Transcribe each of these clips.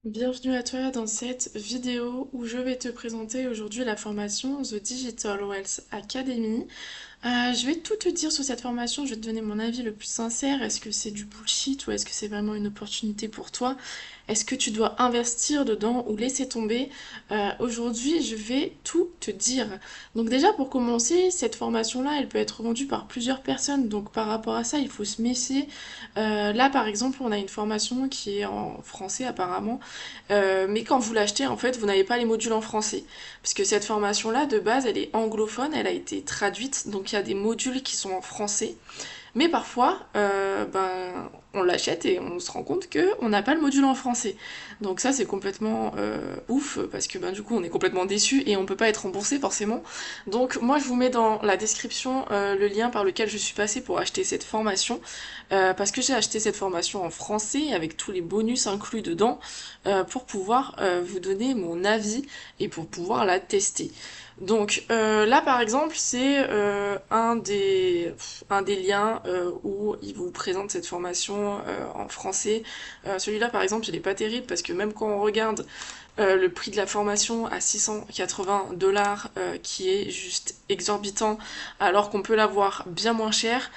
Bienvenue à toi dans cette vidéo où je vais te présenter aujourd'hui la formation The Digital Wealth Academy. Je vais tout te dire sur cette formation, je vais te donner mon avis le plus sincère. Est-ce que c'est du bullshit ou est-ce que c'est vraiment une opportunité pour toi? Est-ce que tu dois investir dedans ou laisser tomber? Aujourd'hui, je vais tout te dire. Donc déjà, pour commencer, cette formation-là, elle peut être vendue par plusieurs personnes. Donc par rapport à ça, il faut se méfier. Là, par exemple, on a une formation qui est en français apparemment. Mais quand vous l'achetez, en fait, vous n'avez pas les modules en français. Parce que cette formation-là, de base, elle est anglophone, elle a été traduite, donc il y a des modules qui sont en français. Mais parfois, on l'achète et on se rend compte qu'on n'a pas le module en français. Donc ça, c'est complètement ouf, parce que du coup, on est complètement déçu et on peut pas être remboursé forcément. Donc moi, je vous mets dans la description le lien par lequel je suis passée pour acheter cette formation, parce que j'ai acheté cette formation en français avec tous les bonus inclus dedans, pour pouvoir vous donner mon avis et pour pouvoir la tester. Donc là par exemple c'est un des liens où il vous présente cette formation en français. Celui-là par exemple il est pas terrible parce que même quand on regarde le prix de la formation à 680 $, qui est juste exorbitant alors qu'on peut l'avoir bien moins cher,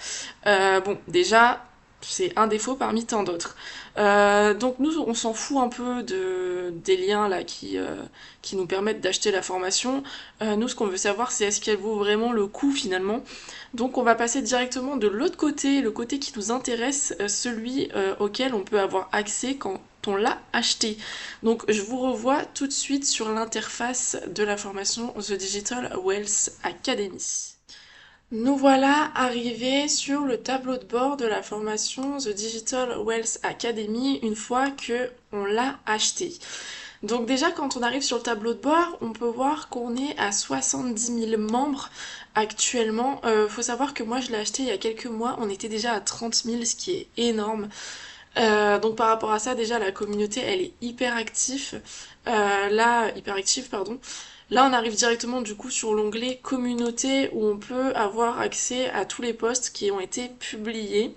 bon déjà c'est un défaut parmi tant d'autres. Donc nous, on s'en fout un peu des liens là qui nous permettent d'acheter la formation. Nous, ce qu'on veut savoir, c'est est-ce qu'elle vaut vraiment le coup finalement. Donc on va passer directement de l'autre côté, le côté qui nous intéresse, celui auquel on peut avoir accès quand on l'a acheté. Donc je vous revois tout de suite sur l'interface de la formation The Digital Wealth Academy. Nous voilà arrivés sur le tableau de bord de la formation The Digital Wealth Academy une fois que on l'a acheté. Donc déjà quand on arrive sur le tableau de bord, on peut voir qu'on est à 70 000 membres actuellement. Faut savoir que moi je l'ai acheté il y a quelques mois, on était déjà à 30 000, ce qui est énorme. Donc par rapport à ça, déjà la communauté elle est hyper active. Hyper active, pardon. Là, on arrive directement du coup sur l'onglet communauté où on peut avoir accès à tous les posts qui ont été publiés.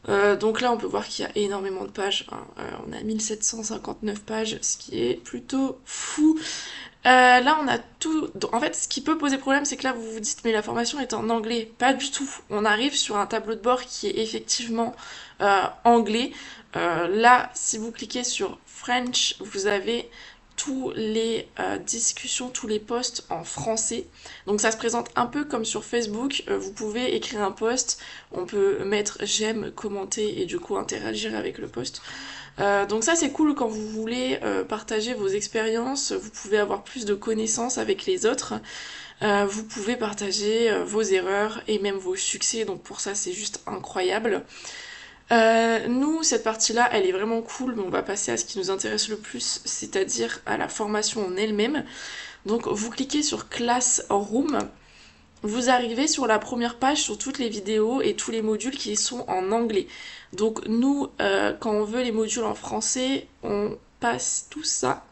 Donc là, on peut voir qu'il y a énormément de pages, hein. On a 1759 pages, ce qui est plutôt fou. Là, on a tout. En fait, ce qui peut poser problème, c'est que là, vous vous dites, mais la formation est en anglais. Pas du tout. On arrive sur un tableau de bord qui est effectivement anglais. Là, si vous cliquez sur French, vous avez tous les discussions, tous les posts en français. Donc ça se présente un peu comme sur Facebook. Vous pouvez écrire un post, on peut mettre j'aime, commenter et du coup interagir avec le post. Donc ça c'est cool quand vous voulez partager vos expériences, vous pouvez avoir plus de connaissances avec les autres, vous pouvez partager vos erreurs et même vos succès, donc pour ça c'est juste incroyable. Nous, cette partie-là, elle est vraiment cool, mais on va passer à ce qui nous intéresse le plus, c'est-à-dire à la formation en elle-même. Donc vous cliquez sur Classroom, vous arrivez sur la première page sur toutes les vidéos et tous les modules qui sont en anglais. Donc nous, quand on veut les modules en français, on passe tout ça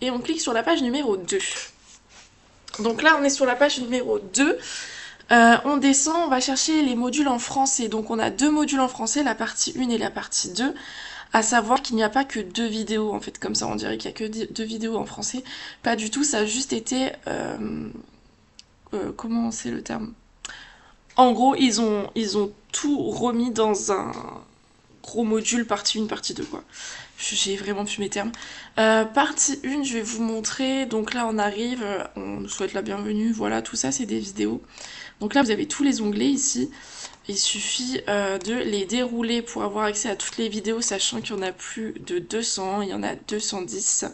et on clique sur la page numéro 2. Donc là, on est sur la page numéro 2. On descend, on va chercher les modules en français. Donc on a deux modules en français, la partie 1 et la partie 2. À savoir qu'il n'y a pas que deux vidéos, en fait, comme ça on dirait qu'il y a que deux vidéos en français. Pas du tout, ça a juste été... comment c'est le terme? En gros, ils ont tout remis dans un gros module, partie 1, partie 2, quoi. J'ai vraiment plus mes termes. Partie 1, je vais vous montrer. Donc là, on arrive, on nous souhaite la bienvenue. Voilà, tout ça, c'est des vidéos. Donc là, vous avez tous les onglets ici. Il suffit de les dérouler pour avoir accès à toutes les vidéos, sachant qu'il y en a plus de 200, il y en a 210,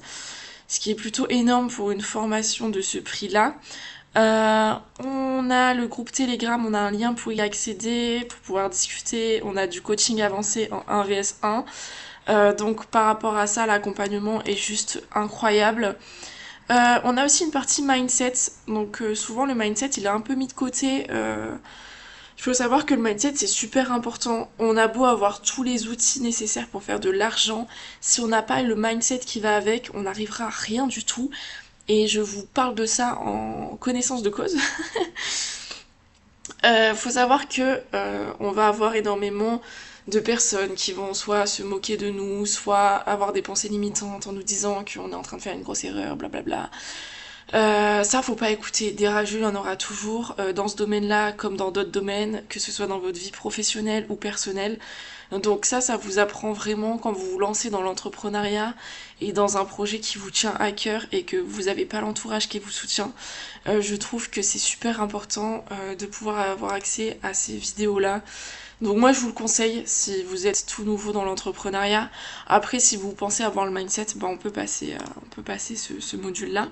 ce qui est plutôt énorme pour une formation de ce prix-là. On a le groupe Telegram, on a un lien pour y accéder, pour pouvoir discuter, on a du coaching avancé en 1 vs 1. Donc par rapport à ça, l'accompagnement est juste incroyable. On a aussi une partie mindset, donc souvent le mindset il est un peu mis de côté. Il faut savoir que le mindset c'est super important. On a beau avoir tous les outils nécessaires pour faire de l'argent, si on n'a pas le mindset qui va avec, on n'arrivera à rien du tout. Et je vous parle de ça en connaissance de cause. Faut savoir que on va avoir énormément de personnes qui vont soit se moquer de nous, soit avoir des pensées limitantes en nous disant qu'on est en train de faire une grosse erreur, blablabla. Ça, faut pas écouter. Des rageux, il y en aura toujours, dans ce domaine-là comme dans d'autres domaines, que ce soit dans votre vie professionnelle ou personnelle. Donc ça vous apprend vraiment quand vous vous lancez dans l'entrepreneuriat et dans un projet qui vous tient à cœur et que vous n'avez pas l'entourage qui vous soutient. Je trouve que c'est super important de pouvoir avoir accès à ces vidéos-là. Donc moi je vous le conseille si vous êtes tout nouveau dans l'entrepreneuriat. Après si vous pensez avoir le mindset, on peut passer ce module-là.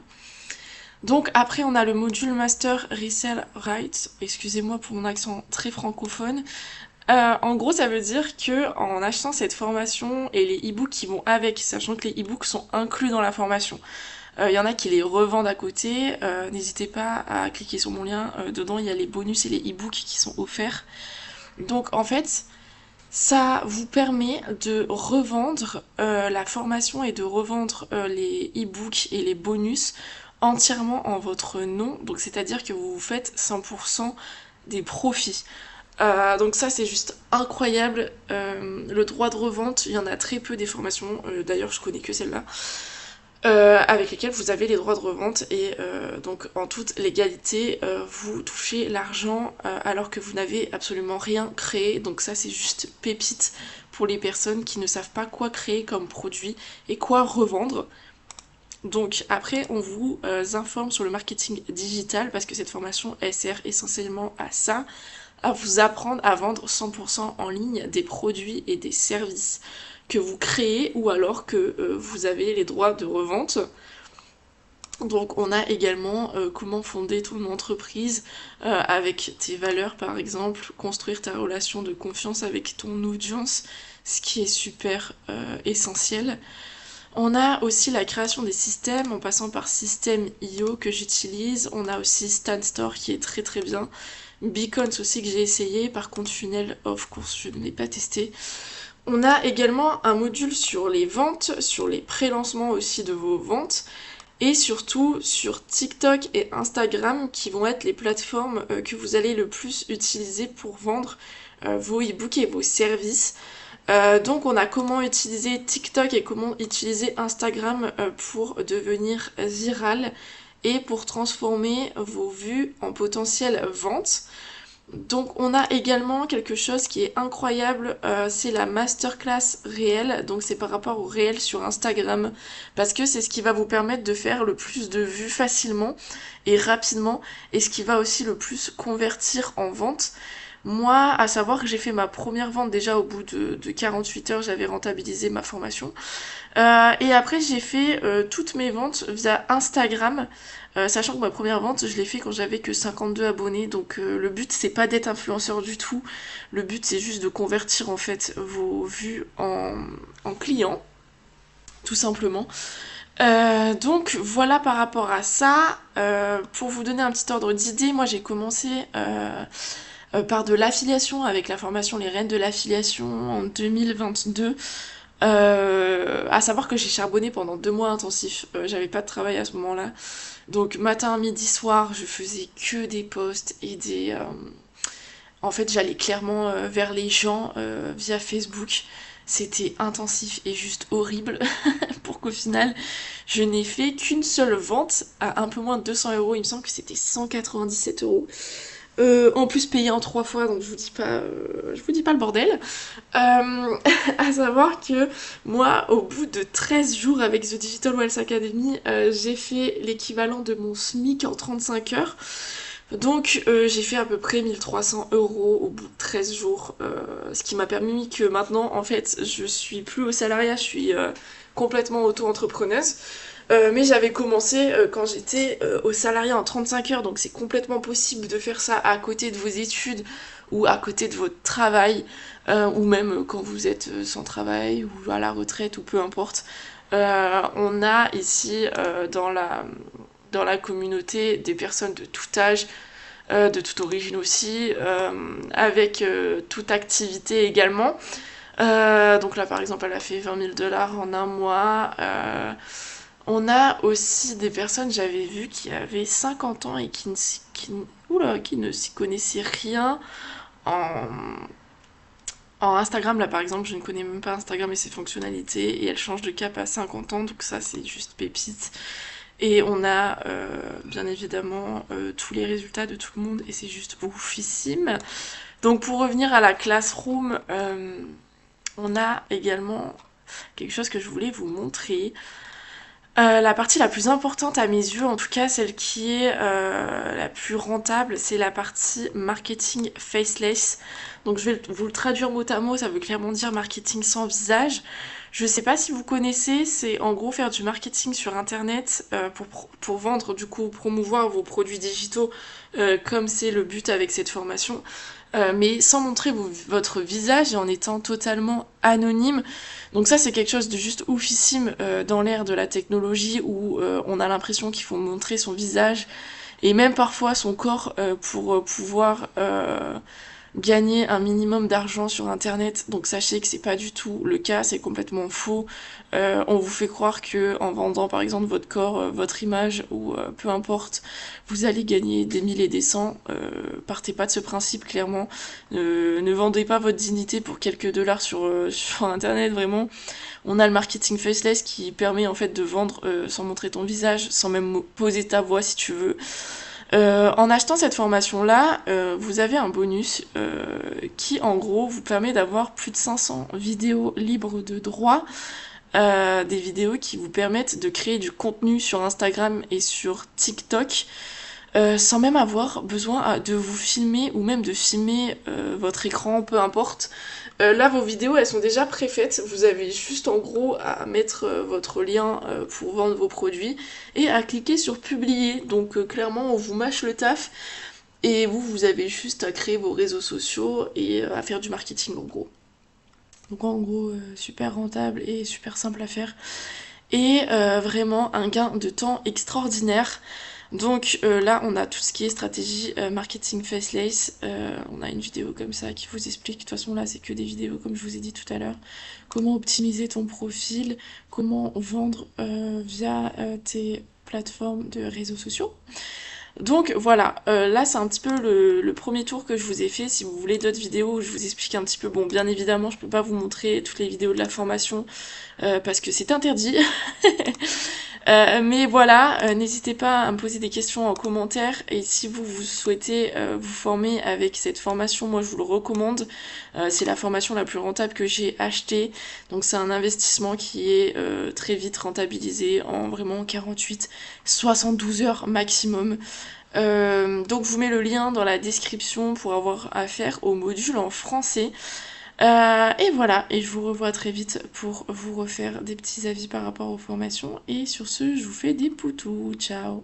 Donc après on a le module Master Resell Rights, excusez-moi pour mon accent très francophone. En gros ça veut dire que en achetant cette formation et les e-books qui vont avec, sachant que les e-books sont inclus dans la formation, y en a qui les revendent à côté, n'hésitez pas à cliquer sur mon lien, dedans il y a les bonus et les e-books qui sont offerts. Donc en fait ça vous permet de revendre la formation et de revendre les e-books et les bonus entièrement en votre nom, donc c'est-à-dire que vous vous faites 100% des profits. Donc ça c'est juste incroyable. Le droit de revente, il y en a très peu des formations, d'ailleurs je connais que celle-là, avec lesquelles vous avez les droits de revente et donc en toute légalité vous touchez l'argent alors que vous n'avez absolument rien créé. Donc ça c'est juste pépite pour les personnes qui ne savent pas quoi créer comme produit et quoi revendre. Donc après on vous informe sur le marketing digital parce que cette formation elle sert essentiellement à ça, à vous apprendre à vendre 100% en ligne des produits et des services que vous créez ou alors que vous avez les droits de revente. Donc on a également comment fonder ton entreprise avec tes valeurs par exemple, construire ta relation de confiance avec ton audience, ce qui est super essentiel. On a aussi la création des systèmes en passant par System.io que j'utilise. On a aussi StanStore qui est très très bien. Beacons aussi que j'ai essayé. Par contre Funnel of course je ne l'ai pas testé. On a également un module sur les ventes, sur les pré-lancements aussi de vos ventes. Et surtout sur TikTok et Instagram qui vont être les plateformes que vous allez le plus utiliser pour vendre vos e-books et vos services. Donc on a comment utiliser TikTok et comment utiliser Instagram pour devenir viral et pour transformer vos vues en potentielles ventes. Donc on a également quelque chose qui est incroyable, c'est la masterclass réel, donc c'est par rapport au réel sur Instagram, parce que c'est ce qui va vous permettre de faire le plus de vues facilement et rapidement, et ce qui va aussi le plus convertir en vente. Moi, à savoir que j'ai fait ma première vente déjà au bout de 48 heures, j'avais rentabilisé ma formation. Et après, j'ai fait toutes mes ventes via Instagram, sachant que ma première vente, je l'ai fait quand j'avais que 52 abonnés. Donc le but, c'est pas d'être influenceur du tout. Le but, c'est juste de convertir en fait vos vues en clients, tout simplement. Donc voilà par rapport à ça. Pour vous donner un petit ordre d'idée, moi j'ai commencé par de l'affiliation avec la formation Les Reines de l'affiliation en 2022. À savoir que j'ai charbonné pendant 2 mois intensifs, j'avais pas de travail à ce moment-là. Donc matin, midi, soir, je faisais que des posts et des... En fait, j'allais clairement vers les gens via Facebook. C'était intensif et juste horrible pour qu'au final, je n'ai fait qu'une seule vente à un peu moins de 200 €. Il me semble que c'était 197 €. En plus payé en 3 fois, donc je vous dis pas le bordel. À savoir que moi, au bout de 13 jours avec The Digital Wealth Academy, j'ai fait l'équivalent de mon SMIC en 35 heures. Donc j'ai fait à peu près 1300 € au bout de 13 jours, ce qui m'a permis que maintenant, en fait, je suis plus au salariat, je suis complètement auto-entrepreneuse. Mais j'avais commencé quand j'étais au salariat en 35 heures, donc c'est complètement possible de faire ça à côté de vos études ou à côté de votre travail, ou même quand vous êtes sans travail ou à la retraite ou peu importe. On a ici dans la communauté des personnes de tout âge, de toute origine aussi, avec toute activité également. Donc là par exemple elle a fait 20 000 $ en un mois. On a aussi des personnes, j'avais vu, qui avaient 50 ans et qui ne s'y connaissaient rien en, En Instagram, là par exemple, je ne connais même pas Instagram et ses fonctionnalités, et elle change de cap à 50 ans, donc ça c'est juste pépite. Et on a bien évidemment tous les résultats de tout le monde, et c'est juste oufissime. Donc pour revenir à la Classroom, on a également quelque chose que je voulais vous montrer. La partie la plus importante à mes yeux, en tout cas celle qui est la plus rentable, c'est la partie marketing faceless. Donc je vais vous le traduire mot à mot, ça veut clairement dire marketing sans visage. Je sais pas si vous connaissez, c'est en gros faire du marketing sur internet pour vendre, du coup promouvoir vos produits digitaux comme c'est le but avec cette formation. Mais sans montrer votre visage et en étant totalement anonyme. Donc ça c'est quelque chose de juste oufissime dans l'ère de la technologie où on a l'impression qu'il faut montrer son visage et même parfois son corps pour pouvoir gagner un minimum d'argent sur internet. Donc sachez que c'est pas du tout le cas, c'est complètement faux. On vous fait croire que en vendant par exemple votre corps, votre image ou peu importe, vous allez gagner des mille et des cents. Partez pas de ce principe clairement. Ne vendez pas votre dignité pour quelques dollars sur internet vraiment. On a le marketing faceless qui permet en fait de vendre sans montrer ton visage, sans même poser ta voix si tu veux. En achetant cette formation-là, vous avez un bonus qui, en gros, vous permet d'avoir plus de 500 vidéos libres de droit, des vidéos qui vous permettent de créer du contenu sur Instagram et sur TikTok, sans même avoir besoin de vous filmer ou même de filmer votre écran, peu importe. Là, vos vidéos, elles sont déjà préfaites. Vous avez juste en gros à mettre votre lien pour vendre vos produits et à cliquer sur publier. Donc clairement, on vous mâche le taf et vous avez juste à créer vos réseaux sociaux et à faire du marketing en gros. Donc en gros, super rentable et super simple à faire. Et vraiment un gain de temps extraordinaire. Donc là, on a tout ce qui est stratégie marketing faceless. On a une vidéo comme ça qui vous explique. De toute façon, là, c'est que des vidéos, comme je vous ai dit tout à l'heure. Comment optimiser ton profil, comment vendre via tes plateformes de réseaux sociaux. Donc voilà, là c'est un petit peu le premier tour que je vous ai fait. Si vous voulez d'autres vidéos où je vous explique un petit peu, bon bien évidemment je peux pas vous montrer toutes les vidéos de la formation parce que c'est interdit. Mais voilà, n'hésitez pas à me poser des questions en commentaire et si vous souhaitez vous former avec cette formation, moi je vous le recommande. C'est la formation la plus rentable que j'ai achetée, donc c'est un investissement qui est très vite rentabilisé en vraiment 48-72 heures maximum. Donc je vous mets le lien dans la description pour avoir affaire au module en français. Et voilà, et je vous revois très vite pour vous refaire des petits avis par rapport aux formations. Et sur ce, je vous fais des poutous. Ciao!